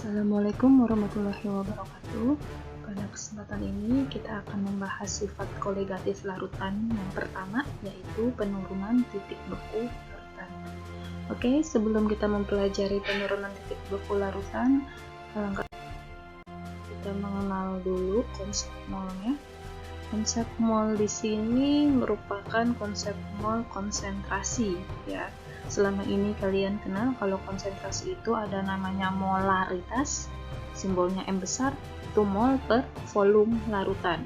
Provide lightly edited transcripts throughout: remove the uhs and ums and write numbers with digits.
Assalamualaikum warahmatullahi wabarakatuh. Pada kesempatan ini kita akan membahas sifat koligatif larutan yang pertama, yaitu penurunan titik beku larutan. Oke, sebelum kita mempelajari penurunan titik beku larutan, kita mengenal dulu konsep molnya. Konsep mol di sini merupakan konsep mol konsentrasi, ya. Selama ini kalian kenal kalau konsentrasi itu ada namanya molaritas, simbolnya M besar, itu mol per volume larutan.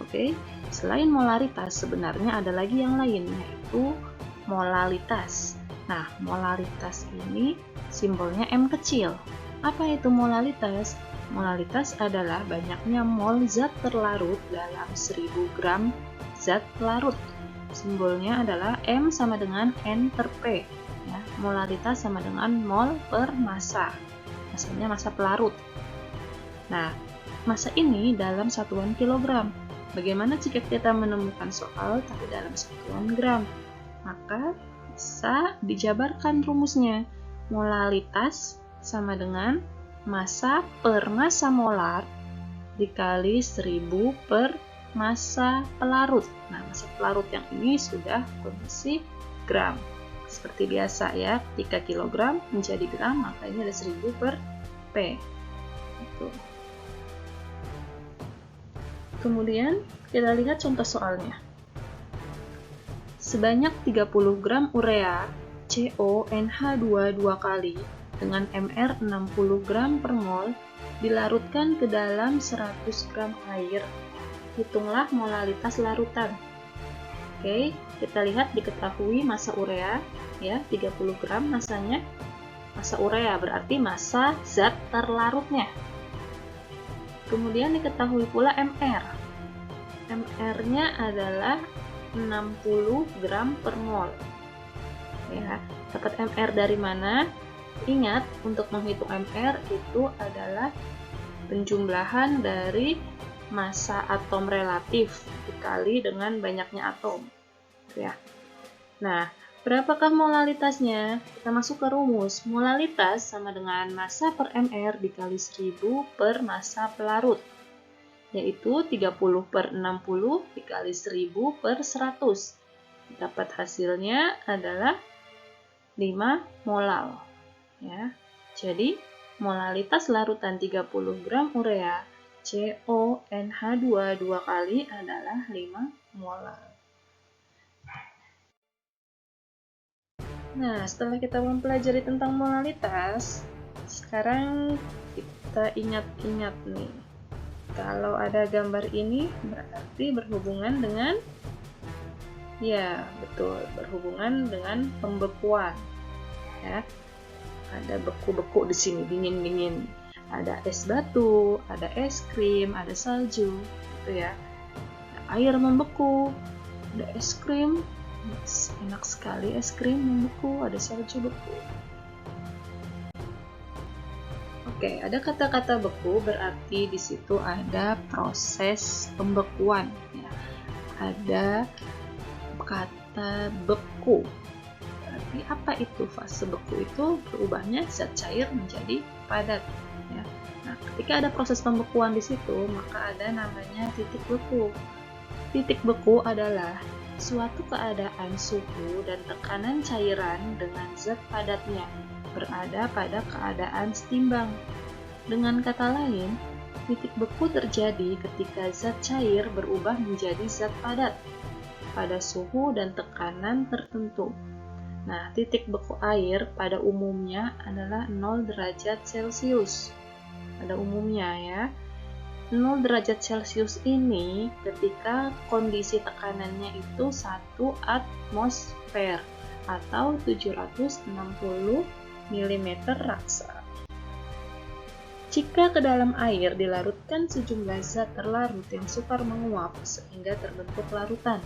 Oke, selain molaritas sebenarnya ada lagi yang lain, yaitu molalitas. Nah, molalitas ini simbolnya M kecil. Apa itu molalitas? Molalitas adalah banyaknya mol zat terlarut dalam 1000 gram zat larut. Simbolnya adalah M sama dengan N per P. Ya, molaritas sama dengan mol per massa. Massanya massa pelarut. Nah, massa ini dalam satuan kilogram. Bagaimana jika kita menemukan soal tapi dalam satuan gram? Maka bisa dijabarkan rumusnya. Molalitas sama dengan massa per massa molar dikali 1000 per massa pelarut. Nah, massa pelarut yang ini sudah kondisi gram. Seperti biasa ya, ketika kilogram menjadi gram, maka ini ada 1000 per P. Kemudian kita lihat contoh soalnya. Sebanyak 30 gram urea CONH2 dua kali dengan MR 60 gram per mol dilarutkan ke dalam 100 gram air. Hitunglah molalitas larutan. Oke, kita lihat diketahui massa urea, ya, 30 gram massanya. Massa urea berarti massa zat terlarutnya. Kemudian diketahui pula MR. MR-nya adalah 60 gram per mol. Ya, dapat MR dari mana? Ingat, untuk menghitung MR itu adalah penjumlahan dari massa atom relatif dikali dengan banyaknya atom. Ya. Nah, berapakah molalitasnya? Kita masuk ke rumus. Molalitas sama dengan massa per MR dikali 1000 per massa pelarut, yaitu 30 per 60 dikali 1000 per 100. Dapat hasilnya adalah 5 molal. Ya, jadi molalitas larutan 30 gram urea CONH2 dua kali adalah 5 molar. Nah, setelah kita mempelajari tentang molalitas, sekarang kita ingat-ingat nih. Kalau ada gambar ini berarti berhubungan dengan, ya betul, berhubungan dengan pembekuan. Ya. Ada beku-beku di sini, dingin-dingin. Ada es batu, ada es krim, ada salju, gitu ya. Ada air membeku, ada es krim, enak sekali es krim membeku, ada salju beku. Oke, ada kata-kata beku berarti di situ ada proses pembekuan. Ya. Ada kata beku. Apa itu fase beku? Itu berubahnya zat cair menjadi padat. Ya. Nah, ketika ada proses pembekuan di situ, maka ada namanya titik beku. Titik beku adalah suatu keadaan suhu dan tekanan cairan dengan zat padatnya berada pada keadaan setimbang. Dengan kata lain, titik beku terjadi ketika zat cair berubah menjadi zat padat pada suhu dan tekanan tertentu. Nah, titik beku air pada umumnya adalah 0 derajat Celcius. Pada umumnya ya. 0 derajat Celcius ini ketika kondisi tekanannya itu 1 atmosfer atau 760 mm raksa. Jika ke dalam air dilarutkan sejumlah zat terlarut yang sukar menguap sehingga terbentuk larutan,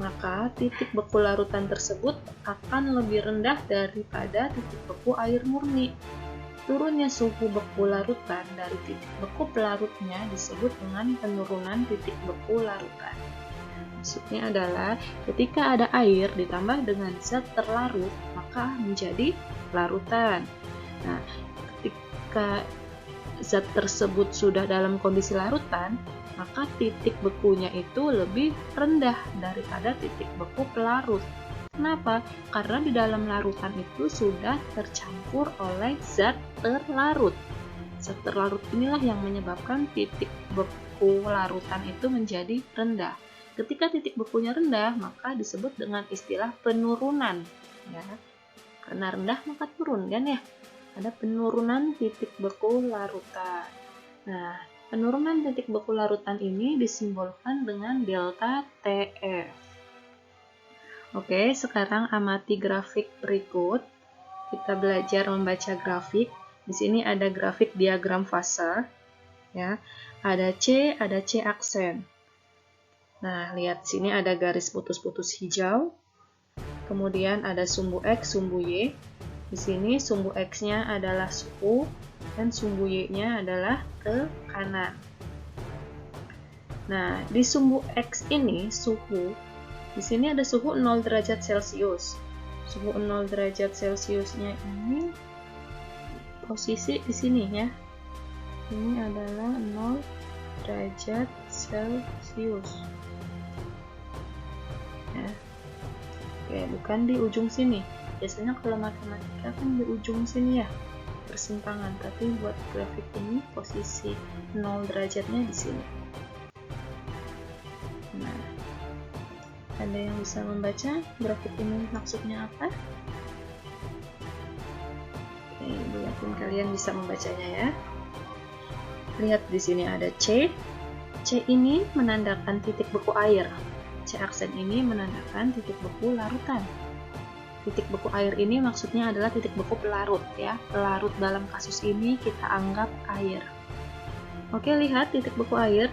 maka titik beku larutan tersebut akan lebih rendah daripada titik beku air murni. Turunnya suhu beku larutan dari titik beku pelarutnya disebut dengan penurunan titik beku larutan. Maksudnya adalah ketika ada air ditambah dengan zat terlarut, maka menjadi larutan. Nah, ketika zat tersebut sudah dalam kondisi larutan, maka titik bekunya itu lebih rendah daripada titik beku pelarut. Kenapa? Karena di dalam larutan itu sudah tercampur oleh zat terlarut. Zat terlarut inilah yang menyebabkan titik beku larutan itu menjadi rendah. Ketika titik bekunya rendah, maka disebut dengan istilah penurunan. Ya. Karena rendah maka turun, kan ya? Ada penurunan titik beku larutan. Nah, penurunan titik beku larutan ini disimbolkan dengan delta TF. Oke, sekarang amati grafik berikut. Kita belajar membaca grafik. Di sini ada grafik diagram fase. Ya, ada C aksen. Nah, lihat sini ada garis putus-putus hijau. Kemudian ada sumbu X, sumbu Y. Di sini sumbu X-nya adalah suhu dan sumbu Y-nya adalah ke kanan. Nah, di sumbu X ini suhu, di sini ada suhu 0 derajat Celcius. Suhu 0 derajat Celciusnya ini posisi di sini ya. Ini adalah 0 derajat Celcius. Ya. Oke, bukan di ujung sini. Biasanya kalau matematika kan di ujung sini ya, persimpangan, tapi buat grafik ini posisi 0 derajatnya di sini. Nah, ada yang bisa membaca grafik ini maksudnya apa? Oke, Ibu yakin kalian bisa membacanya ya. Lihat di sini ada C. C ini menandakan titik beku air. C aksen ini menandakan titik beku larutan. Titik beku air ini maksudnya adalah titik beku pelarut ya. Pelarut dalam kasus ini kita anggap air. Oke, lihat titik beku air.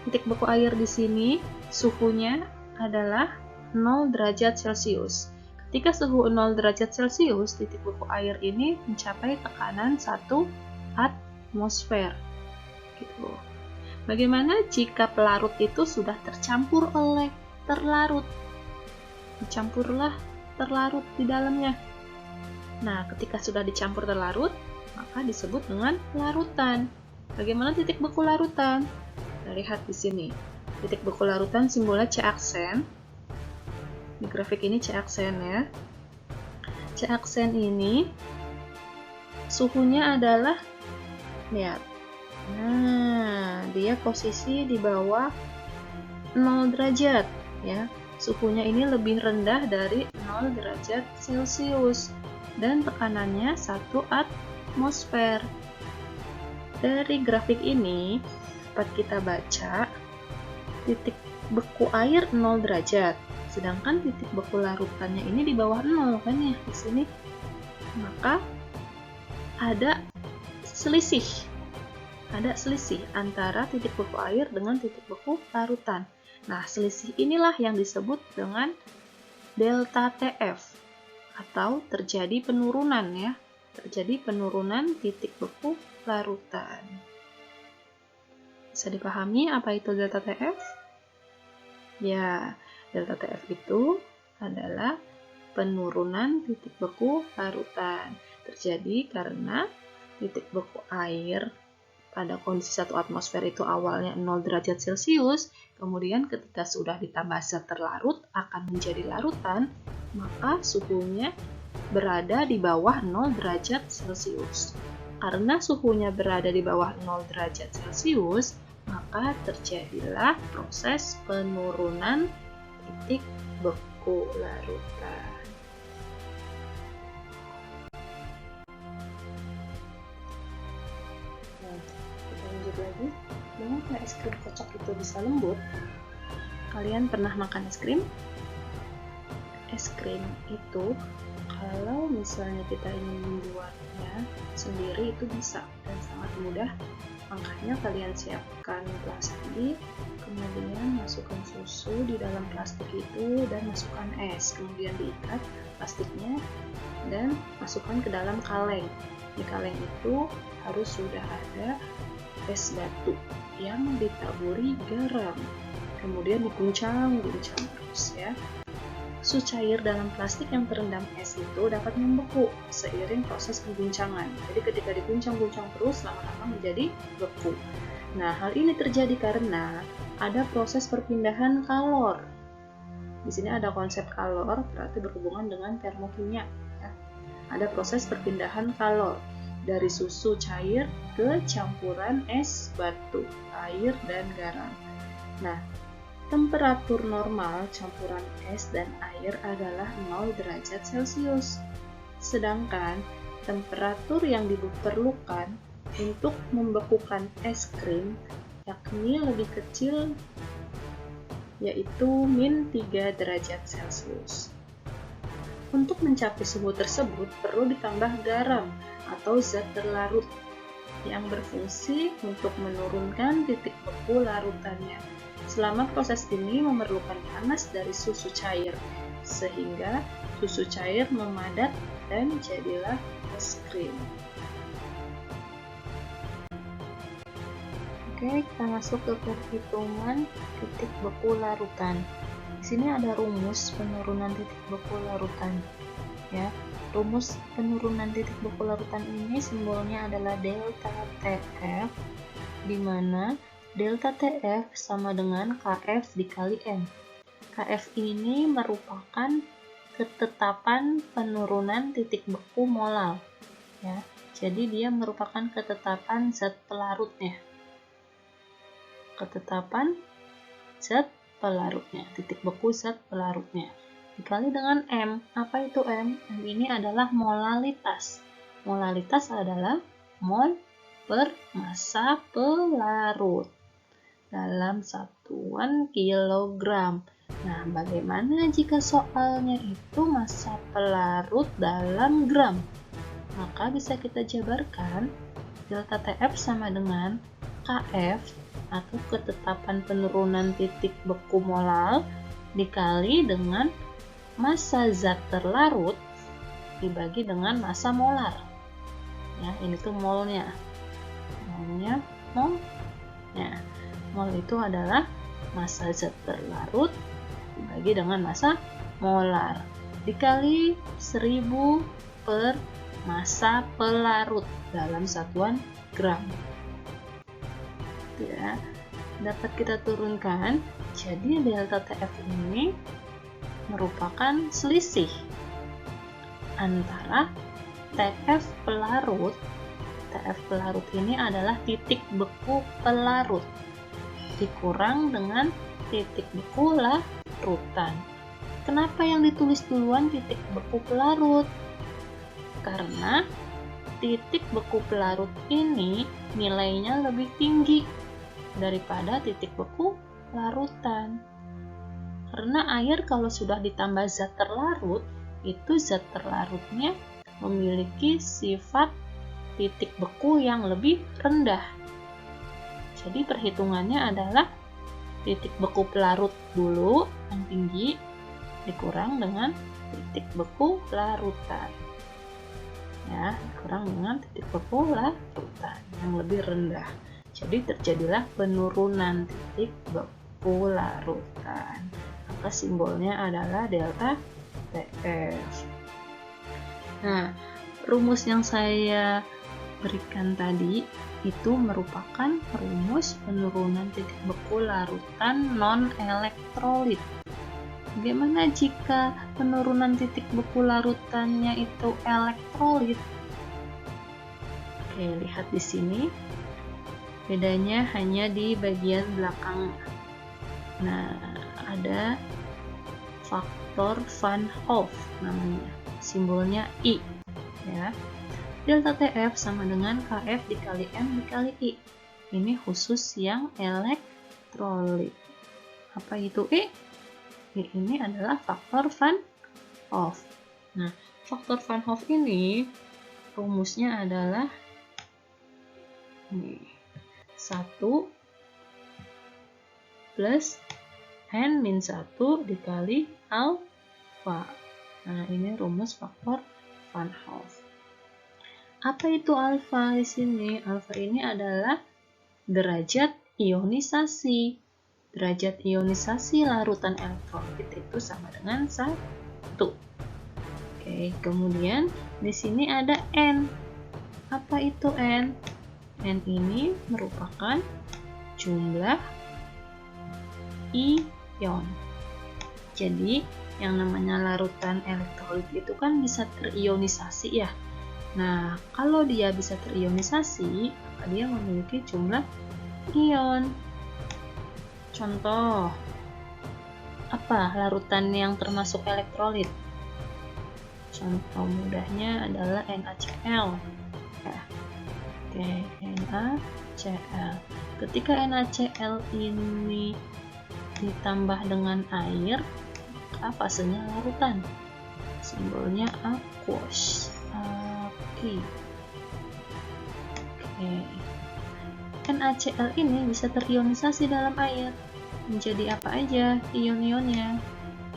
Titik beku air di sini suhunya adalah 0 derajat Celcius. Ketika suhu 0 derajat Celcius, titik beku air ini mencapai tekanan 1 atmosfer. Gitu. Bagaimana jika pelarut itu sudah tercampur oleh terlarut? Dicampurlah terlarut di dalamnya. Nah, ketika sudah dicampur terlarut, maka disebut dengan larutan. Bagaimana titik beku larutan? Kita lihat di sini. Titik beku larutan simbolnya C aksen. Di grafik ini C aksen ya. C aksen ini suhunya adalah, lihat. Nah, dia posisi di bawah 0 derajat ya. Suhunya ini lebih rendah dari 0 derajat Celcius dan tekanannya 1 atmosfer. Dari grafik ini dapat kita baca titik beku air 0 derajat, sedangkan titik beku larutannya ini di bawah 0 kan ya di sini. Maka ada selisih antara titik beku air dengan titik beku larutan. Nah, selisih inilah yang disebut dengan delta TF atau terjadi penurunan ya. Terjadi penurunan titik beku larutan. Bisa dipahami apa itu delta TF? Ya, delta TF itu adalah penurunan titik beku larutan. Terjadi karena titik beku air pada kondisi 1 atmosfer itu awalnya 0 derajat Celcius, kemudian ketika sudah ditambah zat terlarut akan menjadi larutan, maka suhunya berada di bawah 0 derajat Celcius. Karena suhunya berada di bawah 0 derajat Celcius, maka terjadilah proses penurunan titik beku larutan. Lagi, mengapa es krim kocok itu bisa lembut? Kalian pernah makan es krim? Es krim itu kalau misalnya kita ingin membuatnya sendiri itu bisa dan sangat mudah. Makanya kalian siapkan plastik, kemudian masukkan susu di dalam plastik itu dan masukkan es, kemudian diikat plastiknya dan masukkan ke dalam kaleng. Di kaleng itu harus sudah ada es batu yang ditaburi garam, kemudian diguncang terus ya. Susu cair dalam plastik yang terendam es itu dapat membeku seiring proses pengguncangan. Jadi ketika diguncang-guncang terus, lama-lama menjadi beku. Nah, hal ini terjadi karena ada proses perpindahan kalor. Di sini ada konsep kalor, berarti berhubungan dengan termokimia. Ya. Ada proses perpindahan kalor dari susu cair ke campuran es batu, air, dan garam. Nah, temperatur normal campuran es dan air adalah 0 derajat Celcius. Sedangkan temperatur yang diperlukan untuk membekukan es krim yakni lebih kecil, yaitu -3 derajat Celcius. Untuk mencapai suhu tersebut perlu ditambah garam atau zat terlarut yang berfungsi untuk menurunkan titik beku larutannya. Selama proses ini memerlukan panas dari susu cair, sehingga susu cair memadat dan jadilah es krim. Oke, kita masuk ke perhitungan titik beku larutan. Di sini ada rumus penurunan titik beku larutan. Ya, rumus penurunan titik beku larutan ini simbolnya adalah delta TF, di mana delta TF sama dengan KF dikali M. KF ini merupakan ketetapan penurunan titik beku molal. Ya, jadi dia merupakan ketetapan zat pelarutnya. Ketetapan zat pelarutnya, titik beku zat pelarutnya. Dikali dengan M. Apa itu M? M ini adalah molalitas. Molalitas adalah mol per massa pelarut dalam satuan kilogram. Nah, bagaimana jika soalnya itu massa pelarut dalam gram? Maka bisa kita jabarkan delta TF sama dengan KF atau ketetapan penurunan titik beku molal dikali dengan massa zat terlarut dibagi dengan massa molar. Ya, ini tuh molnya. Molnya mol. Ya, mol itu adalah massa zat terlarut dibagi dengan massa molar dikali 1000 per massa pelarut dalam satuan gram. Ya, dapat kita turunkan. Jadi delta TF ini merupakan selisih antara TF pelarut. TF pelarut ini adalah titik beku pelarut dikurang dengan titik beku larutan. Kenapa yang ditulis duluan titik beku pelarut? Karena titik beku pelarut ini nilainya lebih tinggi daripada titik beku larutan. Karena air kalau sudah ditambah zat terlarut, itu zat terlarutnya memiliki sifat titik beku yang lebih rendah. Jadi perhitungannya adalah titik beku pelarut dulu yang tinggi dikurang dengan titik beku larutan. Ya, dikurang dengan titik beku larutan yang lebih rendah. Jadi terjadilah penurunan titik beku larutan. Maka simbolnya adalah delta TF. Nah, rumus yang saya berikan tadi itu merupakan rumus penurunan titik beku larutan non-elektrolit. Bagaimana jika penurunan titik beku larutannya itu elektrolit? Oke, lihat di sini. Bedanya hanya di bagian belakang. Nah, ada faktor Van Hoff namanya. Simbolnya I. Ya. Delta TF sama dengan KF dikali M dikali I. Ini khusus yang elektrolit. Apa itu I? I ini adalah faktor Van Hoff. Nah, faktor Van Hoff ini rumusnya adalah ini, 1 plus N-1 dikali alfa. Nah, ini rumus faktor Van Hoff. Apa itu alfa di sini? Alfa ini adalah derajat ionisasi. derajat ionisasi larutan elektrolit itu sama dengan 1. Oke, kemudian di sini ada N. Apa itu N? N ini merupakan jumlah ion. Jadi, yang namanya larutan elektrolit itu kan bisa terionisasi ya. Nah, kalau dia bisa terionisasi, maka dia memiliki jumlah ion. Contoh, apa larutan yang termasuk elektrolit? Contoh mudahnya adalah NaCl. Ya. Oke, NaCl. Ketika NaCl ini ditambah dengan air, maka fasenya larutan. Simbolnya aqueous. Oke. NaCl ini bisa terionisasi dalam air. Menjadi apa aja ion-ionnya?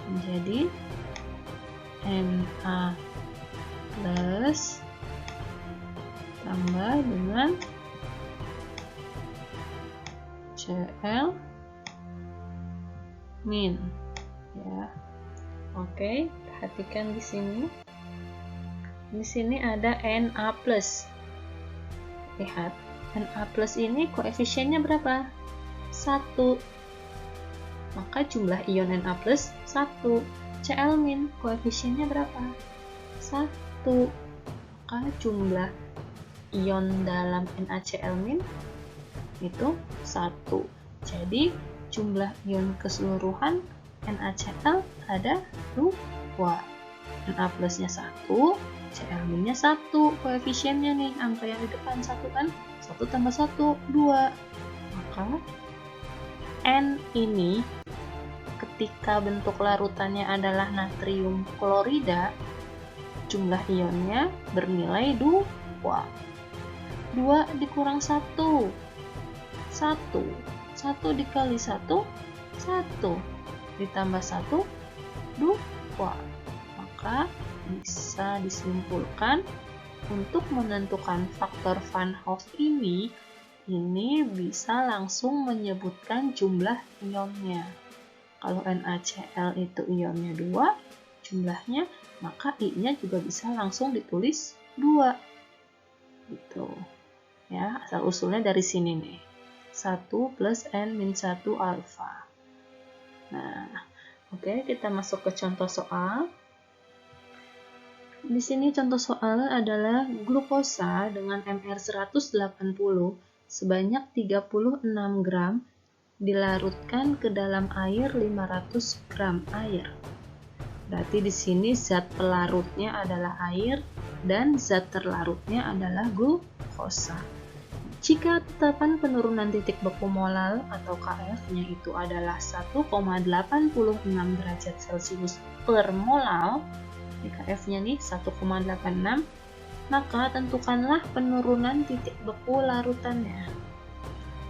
Menjadi Na plus tambah dengan Cl min, ya. Oke, perhatikan di sini. Di sini ada Na plus. Lihat, Na plus ini koefisiennya berapa? 1. Maka jumlah ion Na plus 1. Cl min koefisiennya berapa? 1. Maka jumlah ion dalam NaCl min itu 1. Jadi jumlah ion keseluruhan NaCl ada 2. Na plusnya 1, Cl minnya 1. Koefisiennya nih, angka yang di depan 1 kan? 1 tambah 1, 2. Maka N ini ketika bentuk larutannya adalah natrium klorida, jumlah ionnya bernilai 2. 2 dikurang 1. 1 dikali 1, 1. Ditambah 1, 2. Maka bisa disimpulkan untuk menentukan faktor Van Hoff ini bisa langsung menyebutkan jumlah ionnya. Kalau NaCl itu ionnya 2 jumlahnya, maka I-nya juga bisa langsung ditulis 2. Gitu. Ya, asal usulnya dari sini nih. 1 plus N-1 alfa. Nah, oke, kita masuk ke contoh soal. Di sini contoh soal adalah glukosa dengan MR 180 sebanyak 36 gram dilarutkan ke dalam air 500 gram air. Berarti di sini zat pelarutnya adalah air dan zat terlarutnya adalah glukosa. Jika tetapan penurunan titik beku molal atau Kf-nya itu adalah 1,86 derajat Celcius per molal, Kf-nya nih 1,86, maka tentukanlah penurunan titik beku larutannya.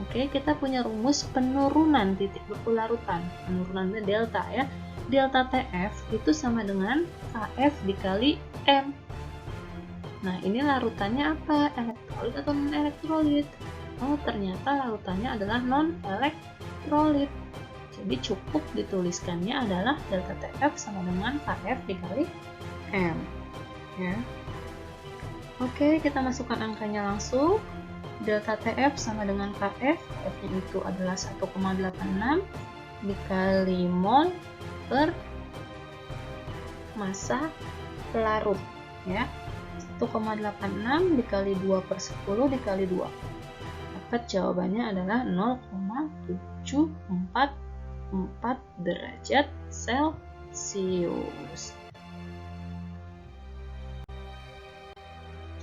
Oke, kita punya rumus penurunan titik beku larutan. Penurunannya delta ya. Delta Tf itu sama dengan Kf dikali M. Nah, ini larutannya apa? Elektrolit atau non-elektrolit? Oh, ternyata larutannya adalah non-elektrolit. Jadi cukup dituliskannya adalah delta Tf sama dengan Kf dikali M. Ya. Oke, kita masukkan angkanya langsung. Delta Tf sama dengan Kf. Kf-nya itu adalah 1,86 dikali mol per massa pelarut. Ya. 1,86 dikali 2 per 10 dikali 2. Dapat jawabannya adalah 0,744 derajat Celcius.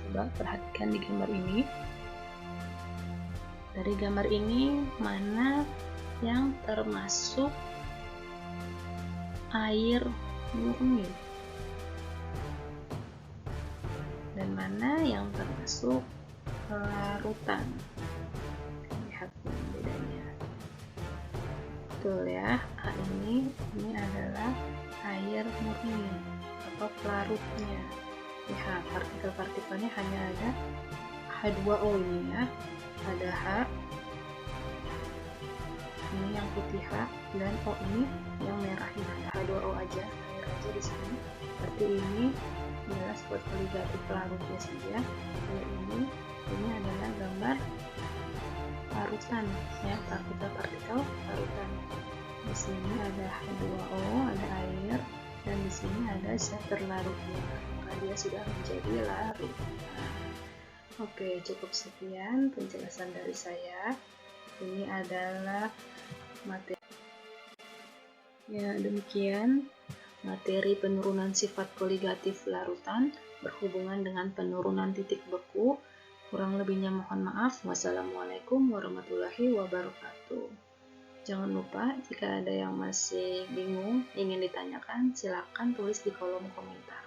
Coba perhatikan di gambar ini. Dari gambar ini, mana yang termasuk air murni? Dan mana yang termasuk larutan? Lihat bedanya. Betul ya, ini adalah air murni atau pelarutnya. Lihat, partikel-partikelnya hanya ada H2O ini ya. Ada Ini yang putih H, dan O ini yang merah ya, H2O aja, air aja di sini. Berarti ini adalah spot koligatif larutnya saja. Kalau ini adalah gambar parutan ya, partikel parutan. Di sini ada H2O, ada air, dan di sini ada zat terlarutnya, maka dia sudah menjadi larut. Oke, cukup sekian penjelasan dari saya. Ini adalah materi. Ya, demikian materi penurunan sifat koligatif larutan berhubungan dengan penurunan titik beku. Kurang lebihnya mohon maaf. Wassalamualaikum warahmatullahi wabarakatuh. Jangan lupa, jika ada yang masih bingung, ingin ditanyakan, silakan tulis di kolom komentar.